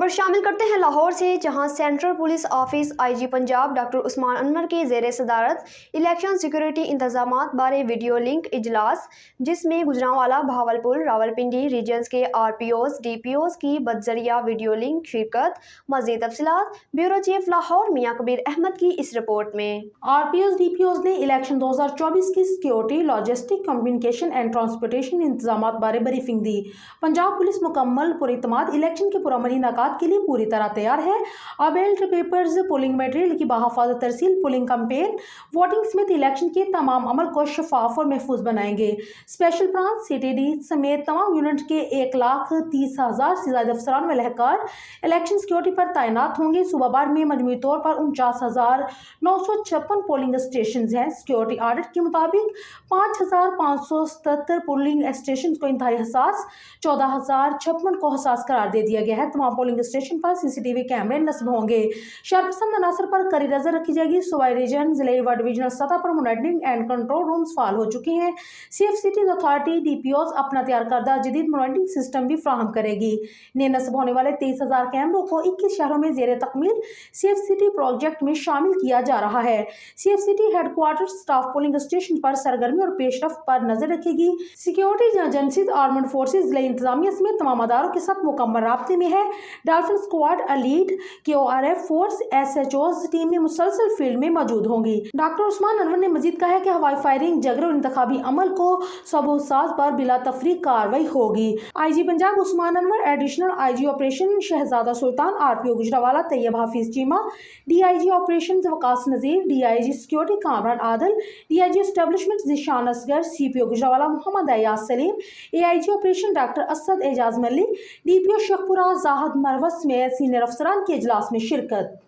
खबर शामिल करते हैं लाहौर से, जहां central police office IG Punjab doctor Usman Anwar की ज़ेर सदारत इलेक्शन सिक्योरिटी इंतजामात बारे वीडियो लिंक इजलास, जिसमें गुजरांवाला, भावलपुर, रावलपिंडी रीजन्स के RPOs DPOs की बदजरिया वीडियो लिंक शिरकत। मज़ीद तफसीलात ब्यूरो चीफ लाहौर मियां कबीर अहमद की इस रिपोर्ट में। RPOs DPOs ने इलेक्शन 2024 की security, logistic, communication and transportation इंतजामात बारे ब्रीफिंग दी। पंजाब पुलिस मुकम्मल पुरइतमाद इलेक्शन के पुरअमन इनेकाद के लिए पूरी तरह तैयार है। बैलेट पेपर्स, पोलिंग मटेरियल की बहाफाजत तरसील, पोलिंग कैंपेन, वोटिंग समेत इलेक्शन के तमाम अमल को शफाफ और महफूज बनाएंगे। स्पेशल ब्रांच CTD समेत तमाम यूनिट के 1,30,000 से ज्यादा अफसरान व लहकार इलेक्शन सिक्योरिटी पर तैनात होंगे। सूबा भर में मजमूई तौर पर 49,956 पोलिंग स्टेशन हैं। सिक्योरिटी ऑडिट के मुताबिक 5,577 पोलिंग स्टेशन को इंतहाई हसास, 14,056 को हसास करार दे दिया गया है। तमाम पोलिंग स्टेशन पर CCTV कैमरे नस्ब होंगे। शरपसंद अनासर पर कड़ी नजर रखी जाएगी। सूबाई रीजन, जिले व डिविजनल सतह पर मॉनिटरिंग एंड कंट्रोल रूम्स फाल हो चुके हैं। CFCT अथॉरिटी DPOs अपना तैयार करदा जदीद मॉनिटरिंग सिस्टम भी फ्राहम करेगी। नए नस्ब होने वाले 23,000 कैमरों को 21 शहरों में जेर तकमील CFCT प्रोजेक्ट में शामिल किया जा रहा है। CFCT headquarter staff polling station पर सरगर्मी और पेशरफ्त पर नजर रखेगी। सिक्योरिटी एजेंसीज, आर्मड फोर्सेज, जिला इंतजामिया समेत तमाम अदारों के साथ मुकम्मल राब्ते में है। Dolphin squad, elite, KORF force, SHOs team में मुसलसल फील्ड में मौजूद होंगी। डॉक्टर उस्मान अनवर ने मजीद कहा है कि हवाई फायरिंग, जगर और इंतखाबी अमल को सबूसाज पर बिला तफरीक कार्रवाई होगी। IG Punjab Usman Anwar, additional IG operation Shahzada Sultan, RPO Gujranwala Tayyab Hafiz Cheema, DIG operation Waqas Nazir, DIG security Kamran Adal, DIG establishment Zeeshan Asghar, CPO Gujranwala Mohammad Ayaz Saleem, AIG operation doctor Asad Ejaz Malik, DPO Sheikhupura Zahid Marwat में सीनियर अफसरान के इजलास में शिरकत।